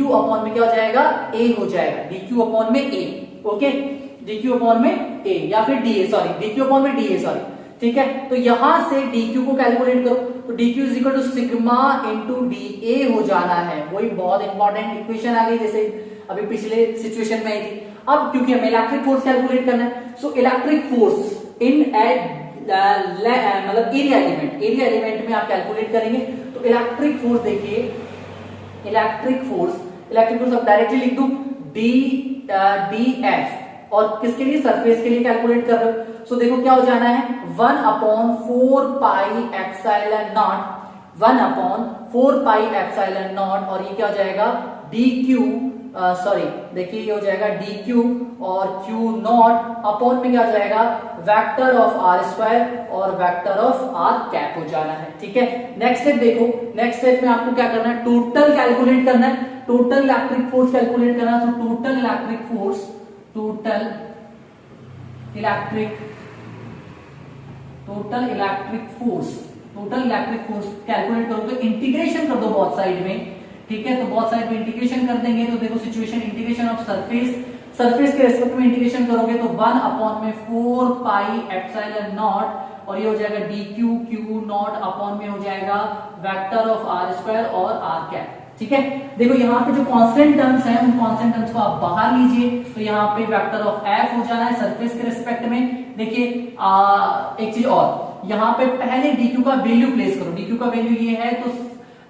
अपॉन में क्या हो जाएगा, ए हो जाएगा, डीक्यू अपॉन में ए, ओके, डीक्यू अपॉन में ए या फिर डीए, सॉरी डीक्यू अपॉन में डीए, सॉरी, ठीक है। तो यहां से dq को कैलकुलेट करो, तो dq is equal to sigma into D हो जाना है। वही बहुत इंपॉर्टेंट इक्वेशन आ गई जैसे अभी पिछले सिचुएशन में आई थी। अब क्योंकि हमें इलेक्ट्रिक फोर्स कैलकुलेट करना है, सो इलेक्ट्रिक फोर्स इन मतलब एरिया एलिमेंट में आप कैलकुलेट करेंगे। तो इलेक्ट्रिक फोर्स देखिए, इलेक्ट्रिक फोर्स अब डायरेक्टली लिख दूं, डी एफ, और किसके लिए, सरफेस के लिए कैलकुलेट कर रहे हो। सो देखो क्या हो जाना है, 1/4 पाई epsilon not, 1/4 pi epsilon not, और ये क्या हो जाएगा, डी क्यू, सॉरी देखिए ये हो जाएगा डी क्यू और क्यू नॉट अपॉन में क्या हो जाएगा, वेक्टर ऑफ आर स्क्वायर और वेक्टर ऑफ आर कैप हो जाना है, ठीक है। नेक्स्ट स्टेप देखो, नेक्स्ट स्टेप में आपको क्या करना है, टोटल कैलकुलेट करना है, टोटल इलेक्ट्रिक फोर्स कैलकुलेट करना है। तो टोटल इलेक्ट्रिक फोर्स कैलकुलेट करो तो इंटीग्रेशन कर दो बहुत साइड में, ठीक है। तो बहुत साइड में इंटीग्रेशन कर देंगे तो देखो सिचुएशन, इंटीग्रेशन ऑफ सरफेस के रेस्पेक्ट में इंटीग्रेशन करोगे तो 1/4 पाई एप्सिलॉन नॉट, और ये हो जाएगा डी क्यू नॉट अपॉन में हो जाएगा वेक्टर ऑफ आर स्क्वायर और आर कैप, ठीक है। देखो यहाँ पे जो कांस्टेंट टर्म्स हैं, उन कांस्टेंट टर्म्स को आप बाहर लीजिए, तो यहाँ पे वेक्टर ऑफ एफ हो जाना है सरफेस के रिस्पेक्ट में। देखिए एक चीज और, यहाँ पे पहले dq का वैल्यू प्लेस करो, dq का वैल्यू ये है तो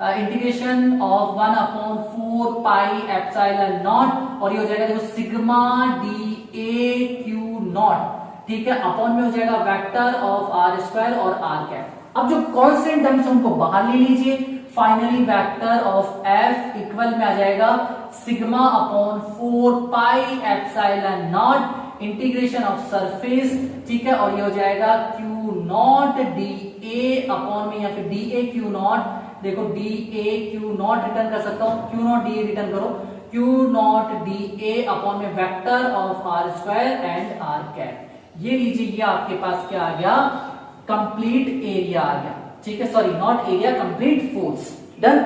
integration of 1/4 pi epsilon not, और ये हो जाएगा देखो sigma D A Q not, ठीक है, अपॉन में हो जाएगा वेक्टर ऑफ आर स्क्वायर और आर कैप। अब जो कांस्टेंट टर्म्स हैं उनको बाहर ले लीजिए, finally vector of F equal में आ जाएगा sigma upon 4 pi epsilon not integration of surface, ठीक है, और ये हो जाएगा Q naught d A upon में या फिर डी ए क्यू नॉट, देखो d A Q naught return कर सकता हूं, Q naught d A return करो, Q naught d A upon में vector of are square and r cap. ये लीजिए, ये आपके पास क्या आ गया, कंप्लीट एरिया आ गया, ठीक है, sorry not area, complete force, done,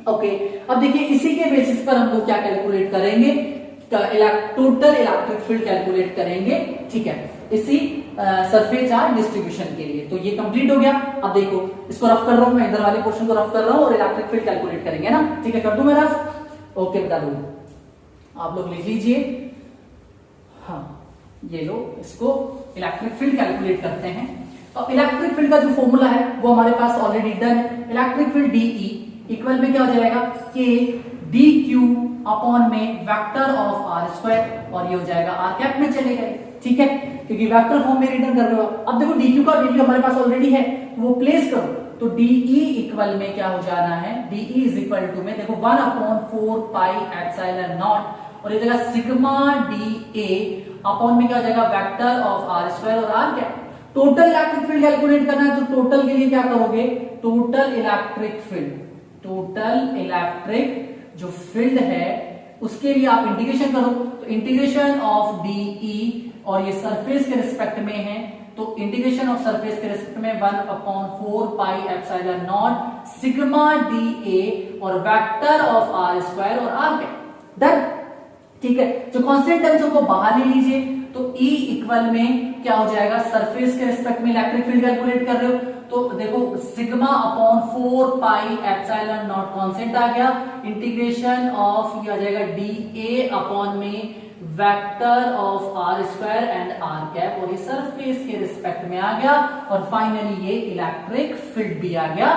okay. अब देखिए इसी के बेसिस पर हम लोग क्या कैलकुलेट करेंगे, टोटल इलेक्ट्रिक फील्ड कैलकुलेट करेंगे, ठीक है, इसी सरफेस चार्ज डिस्ट्रीब्यूशन के लिए। तो ये कंप्लीट हो गया। अब देखो इसको रफ कर रहा हूं मैं, इधर वाले पोर्शन को रफ कर रहा हूं और इलेक्ट्रिक फील्ड कैलकुलेट करेंगे ना, ठीक है, कर दूं मैं रफ, ओके बता दूं, आप लोग लिख लीजिए, हाँ ये लो, इसको इलेक्ट्रिक फील्ड कैलकुलेट करते हैं। अब इलेक्ट्रिक फील्ड का जो फॉर्मूला है वो हमारे पास ऑलरेडी डन है। इलेक्ट्रिक फील्ड डीई इक्वल में क्या हो जाएगा, के डी क्यू अपॉन में वेक्टर ऑफ आर स्क्वायर, और ये हो जाएगा आर कैप में चले गए, ठीक है, क्योंकि वेक्टर फॉर्म में रिटर्न कर रहे हो। अब देखो डी क्यू का वैल्यू हमारे पास ऑलरेडी है, वो प्लेस करो, तो डीई इक्वल में क्या हो जाना है, डीई इज इक्वल टू में देखो 1/4 पाई एप्सिलॉन नॉट, और ये जगह सिग्मा डी ए अपॉन में क्या हो जाएगा वेक्टर ऑफ आर स्क्वायर और R cap. Total electric field calculate करना है तो टोटल के लिए क्या करोगे, total electric field, total electric जो फील्ड है उसके लिए आप इंटीग्रेशन करो, तो इंटीग्रेशन ऑफ डीई और ये सरफेस के रिस्पेक्ट में है, तो इंटीग्रेशन ऑफ सरफेस के रिस्पेक्ट में 1/4 पाई एप्सिलॉन नॉट सिग्मा डीए और वेक्टर ऑफ आर स्क्वायर और आर कैप। डन, ठीक है। जो कांस्टेंट टर्म्स को बाहर ले लीजिए, तो E इक्वल में क्या हो जाएगा, सरफेस के रिस्पेक्ट में इलेक्ट्रिक फील्ड कैलकुलेट कर रहे हो तो देखो sigma upon 4 pi epsilon naught constant आ गया, इंटीग्रेशन ऑफ ये आ जाएगा dA अपॉन में vector of are square and r cap और ये सरफेस के रिस्पेक्ट में आ गया और फाइनली ये इलेक्ट्रिक फील्ड भी आ गया।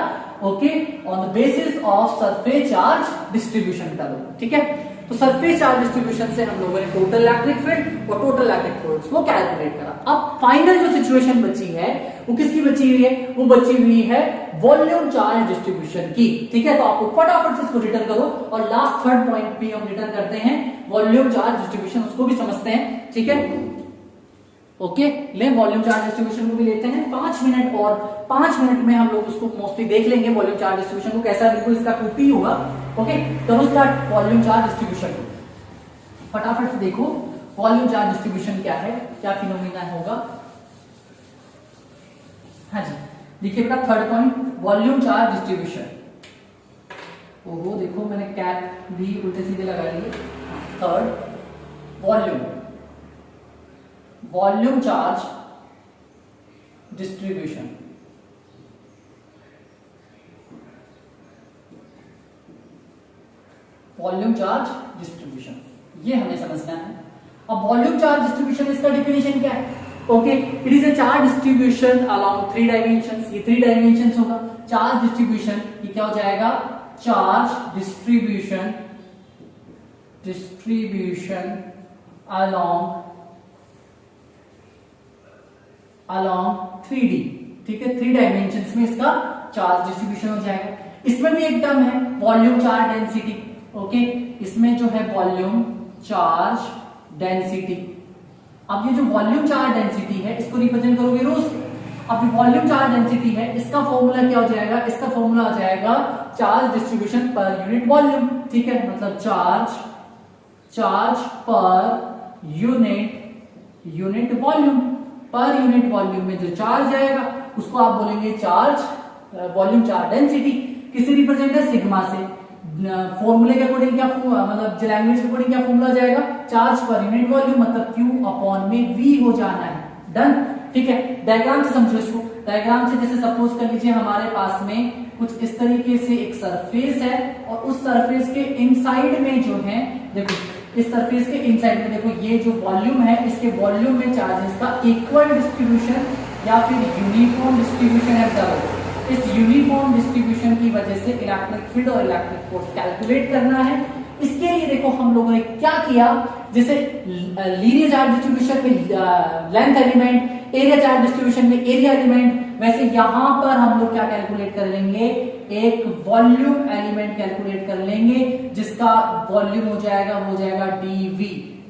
Okay, on the basis of surface charge distribution का, ठीक है। तो सरफेस चार्ज डिस्ट्रीब्यूशन से हम लोगों ने टोटल इलेक्ट्रिक फील्ड और टोटल इलेक्ट्रिक फोर्स को कैलकुलेट करा। अब फाइनल जो सिचुएशन बची है वो किसकी बची हुई है, वो बची हुई है वॉल्यूम चार्ज डिस्ट्रीब्यूशन की, ठीक है। तो आपको फटाफट से इसको रिटर्न करो और लास्ट थर्ड पॉइंट भी हम रिटर्न करते हैं वॉल्यूम चार्ज डिस्ट्रीब्यूशन, उसको भी समझते हैं, ठीक है। ओके, ले वॉल्यूम चार्ज डिस्ट्रीब्यूशन को भी लेते हैं 5 मिनट और 5 मिनट में हम लोग उसको मोस्टली देख लेंगे वॉल्यूम चार्ज डिस्ट्रीब्यूशन को कैसा, बिल्कुल इसका कॉपी होगा। ओके, करो स्टार्ट वॉल्यूम चार्ज डिस्ट्रीब्यूशन को। फटाफट से देखो वॉल्यूम चार्ज डिस्ट्रीब्यूशन क्या है, क्या फिनोमिना होगा। हाँ जी, देखिए बेटा third point volume charge distribution. ओहो देखो मैंने कैप भी उल्टे सीधे लगा लिए। Third volume charge distribution. Volume charge distribution ये हमें समझना है। अब वॉल्यूम चार्ज डिस्ट्रीब्यूशन इसका डिफिनेशन क्या है, okay, it is a charge distribution along 3 dimensions. ये 3 डायमेंशंस होगा चार्ज डिस्ट्रीब्यूशन। ये क्या हो जाएगा, चार्ज डिस्ट्रीब्यूशन अलोंग 3D, ठीक है। 3 डायमेंशंस में इसका चार्ज डिस्ट्रीब्यूशन हो जाएगा। इसमें भी एक टर्म है वॉल्यूम चार्ज डेंसिटी। ओके, इसमें जो है वॉल्यूम चार्ज डेंसिटी। अब ये जो वॉल्यूम चार्ज डेंसिटी है इसको रिप्रेजेंट करोगे रो से। अब जो वॉल्यूम चार्ज डेंसिटी है इसका फॉर्मूला क्या हो जाएगा, इसका फॉर्मूला आ जाएगा charge distribution per unit volume, ठीक है। मतलब charge per unit volume, per unit volume में जो चार्ज आएगा उसको आप बोलेंगे चार्ज वॉल्यूम चार्ज डेंसिटी। किसी रिप्रेजेंट है सिग्मा से। फॉर्मूले के अकॉर्डिंग क्या मतलब लैंग्वेज के अकॉर्डिंग क्या फॉर्मूला जाएगा, चार्ज पर यूनिट वॉल्यूम मतलब Q अपॉन में V हो जाना है। डन, ठीक है। डायग्राम से समझो इसको। डायग्राम से जैसे सपोज कर लीजिए हमारे पास में कुछ इस तरीके से एक सरफेस है और उस सरफेस के इनसाइड में जो है देखो, इस सरफेस के इनसाइड में देखो ये जो वॉल्यूम है इसके वॉल्यूम में चार्जेस का इक्वल डिस्ट्रीब्यूशन या फिर यूनिफॉर्म डिस्ट्रीब्यूशन है। इस यूनिफॉर्म डिस्ट्रीब्यूशन की वजह से इलेक्ट्रिक फील्ड और इलेक्ट्रिक फोर्स कैलकुलेट करना है। इसके लिए देखो हम लोगों ने क्या किया, जैसे लीनियर चार्ज डिस्ट्रीब्यूशन में length element, area charge distribution में एरिया एलिमेंट, वैसे यहां पर हम लोग क्या कैलकुलेट कर लेंगे, एक वॉल्यूम एलिमेंट कैलकुलेट कर लेंगे जिसका वॉल्यूम हो जाएगा dV।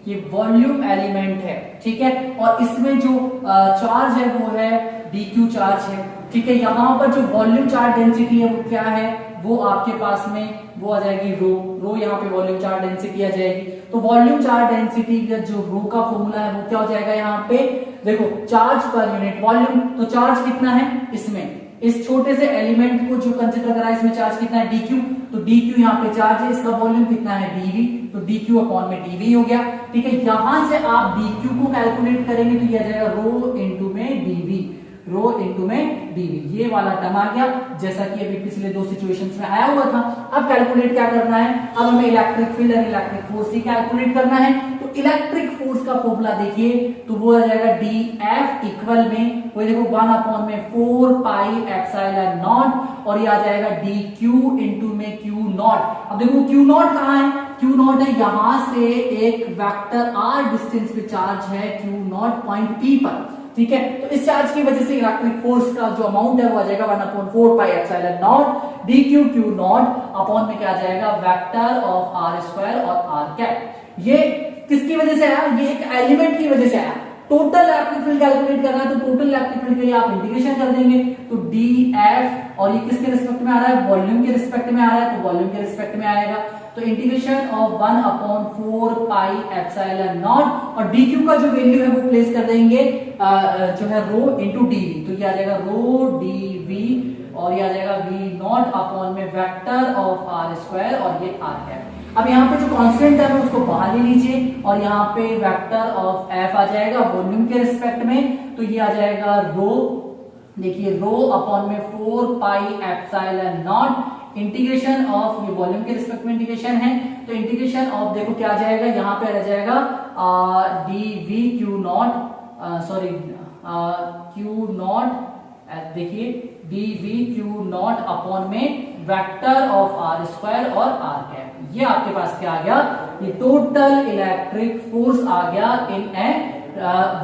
ये वॉल्यूम एलिमेंट है, ठीक है। और इसमें जो चार्ज है वो है dQ चार्ज है, ठीक है। यहां पर जो वॉल्यूम चार्ज डेंसिटी है वो क्या है, वो आपके पास में वो आ जाएगी रो यहाँ पे वॉल्यूम चार्ज डेंसिटी आ जाएगी। तो वॉल्यूम चार्ज डेंसिटी का जो रो का फॉर्मूला है वो क्या हो जाएगा, यहाँ पे देखो चार्ज पर यूनिट वॉल्यूम। तो चार्ज कितना है इसमें, इस छोटे से एलिमेंट को जो कंसिडर करा इसमें चार्ज कितना है dQ, तो dQ यहाँ पे चार्ज है, इसका वॉल्यूम कितना है dV, तो dQ अपॉन में dV हो गया, ठीक है। यहां से आप dQ को कैलकुलेट करेंगे तो यह जाएगा रो इंटू में dV, रो इंटू में dV। ये वाला टर्म आ गया जैसा कि अभी पिछले 2 सिचुएशंस में आया हुआ था। अब कैलकुलेट क्या करना है, अब हमें इलेक्ट्रिक फील्ड और इलेक्ट्रिक फोर्स ही कैलकुलेट करना है। तो इलेक्ट्रिक फोर्स का फॉर्मूला देखिए तो वो आ जाएगा DF इक्वल में वो देखो 1 अपॉन में 4 पाई एप्सिलॉन नॉट और ये आ जाएगा DQ इंटू में Q नॉट। अब देखो Q नॉट कहां है, Q नॉट है यहां से एक वेक्टर R डिस्टेंस पे चार्ज है Q नॉट पॉइंट P पर, ठीक है। तो इस चार्ज की वजह से इलेक्ट्रिक फोर्स का जो अमाउंट है वो आ जाएगा 1/4 पाई epsilon not dQ Q not upon में क्या आ जाएगा वेक्टर ऑफ R स्क्वायर और R कैप। ये किसकी वजह से आया, ये एक एलिमेंट की वजह से आया। टोटल इलेक्ट्रिक फील्ड कैलकुलेट करना है तो टोटल इलेक्ट्रिक फील्ड के लिए आप इंटीग्रेशन कर देंगे, तो dF, और ये किसके रिस्पेक्ट में आ रहा है, वॉल्यूम के रिस्पेक्ट में आ रहा है, तो वॉल्यूम के रिस्पेक्ट में आएगा, तो integration of 1/4 pi epsilon not, और dq का जो वैल्यू है वो प्लेस कर देंगे जो है रो इंटू dv, तो ये आ जाएगा रो dv, और ये आ जाएगा v नॉट अपॉन में वेक्टर ऑफ r स्क्वायर, और ये r है। अब यहाँ पे जो कांस्टेंट है उसको बाहर ले लीजिए, और यहाँ पे वेक्टर ऑफ f आ जाएगा वॉल्यूम के रिस्पेक्ट में, तो ये आ जाएगा रो, देखिए रो अपॉन में 4 pi epsilon not, integration of, ये वॉल्यूम के रिस्पेक्ट में इंटीग्रेशन है, तो इंटीग्रेशन ऑफ देखो क्या आ जाएगा, यहाँ पे आ जाएगा dv q not, sorry q not, देखिए dv q नॉट अपॉन में वेक्टर ऑफ r स्क्वायर और r कैप, ये आपके पास क्या आ गया, ये टोटल इलेक्ट्रिक फोर्स आ गया इन ए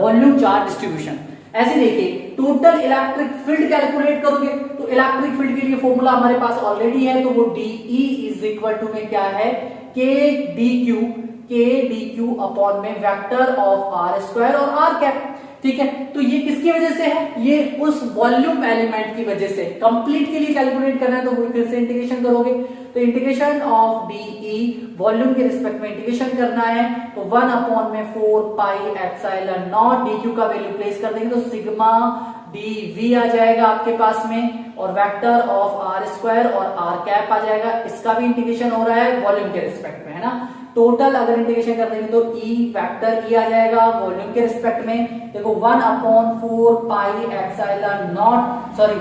वॉल्यूम चार्ज डिस्ट्रीब्यूशन। ऐसे देखिए टोटल इलेक्ट्रिक फील्ड कैलकुलेट करोगे तो इलेक्ट्रिक फील्ड के लिए फॉर्मूला हमारे पास ऑलरेडी है, तो वो DE इज इक्वल टू में क्या है, k dq अपॉन में वेक्टर ऑफ r स्क्वायर और r कैप, ठीक है। तो ये किसकी वजह से है, ये उस वॉल्यूम एलिमेंट की वजह से। कंप्लीट के लिए कैलकुलेट करना है तो वो फिर से इंटीग्रेशन करोगे, तो इंटीग्रेशन ऑफ DE वॉल्यूम के रिस्पेक्ट में इंटीग्रेशन करना है, तो 1/4 पाई एप्सिलॉन नॉट, dq का वैल्यू प्लेस कर देंगे तो सिग्मा dv आ जाएगा आपके पास में, और वेक्टर ऑफ r स्क्वायर और r कैप आ जाएगा, इसका भी इंटीग्रेशन हो रहा है वॉल्यूम के रिस्पेक्ट में, है ना। टोटल अगर इंटीग्रेशन कर देंगे तो E वेक्टर E आ जाएगा वॉल्यूम के रिस्पेक्ट में, देखो 1/4 पाई epsilon not, sorry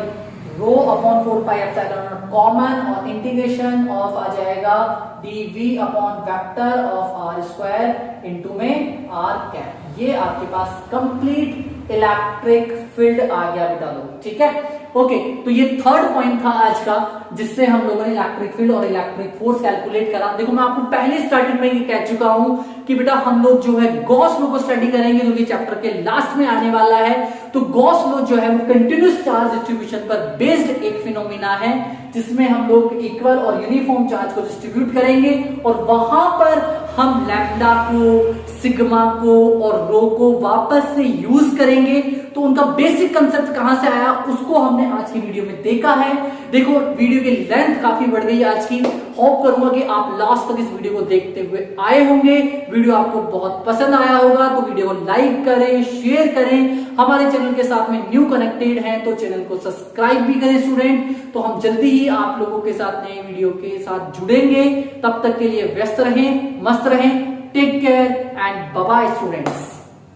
rho upon 4 pi epsilon not common, और इंटीग्रेशन ऑफ आ जाएगा dv upon vector of r square into में r कैप। ये आपके पास कंप्लीट इलेक्ट्रिक फील्ड आ गया बेटा लोग, ठीक है। ओके, तो ये थर्ड पॉइंट था आज का, जिससे हम लोगों ने इलेक्ट्रिक फील्ड और इलेक्ट्रिक फोर्स कैलकुलेट करा। देखो मैं आपको पहले स्टार्टिंग में ये कह चुका हूं कि बेटा हम लोग जो है गॉस लॉ को स्टडी करेंगे, जो कि चैप्टर के लास्ट में आने वाला है। तो गॉस लॉ जो है वो कंटिन्यूस चार्ज डिस्ट्रीब्यूशन पर बेस्ड एक फिनोमिना है, जिसमें हम लोग इक्वल और यूनिफॉर्म चार्ज को डिस्ट्रीब्यूट करेंगे, और वहां पर हम लैम्डा को, सिग्मा को और रो को वापस से यूज करेंगे। तो उनका बेसिक कंसेप्ट कहां से आया उसको हमने आज की वीडियो में देखा है। देखो वीडियो की लेंथ काफी बढ़ गई आज की, होप करूंगा कि आप लास्ट तक इस वीडियो को देखते हुए आए होंगे। वीडियो आपको बहुत पसंद आया होगा तो वीडियो को लाइक करें, शेयर करें। हमारे चैनल के साथ में न्यू कनेक्टेड हैं तो चैनल को सब्सक्राइब भी करें स्टूडेंट। तो हम जल्दी ही आप लोगों के साथ नए वीडियो के साथ जुड़ेंगे। तब तक के लिए व्यस्त रहें, मस्त रहें, take care and bye bye students.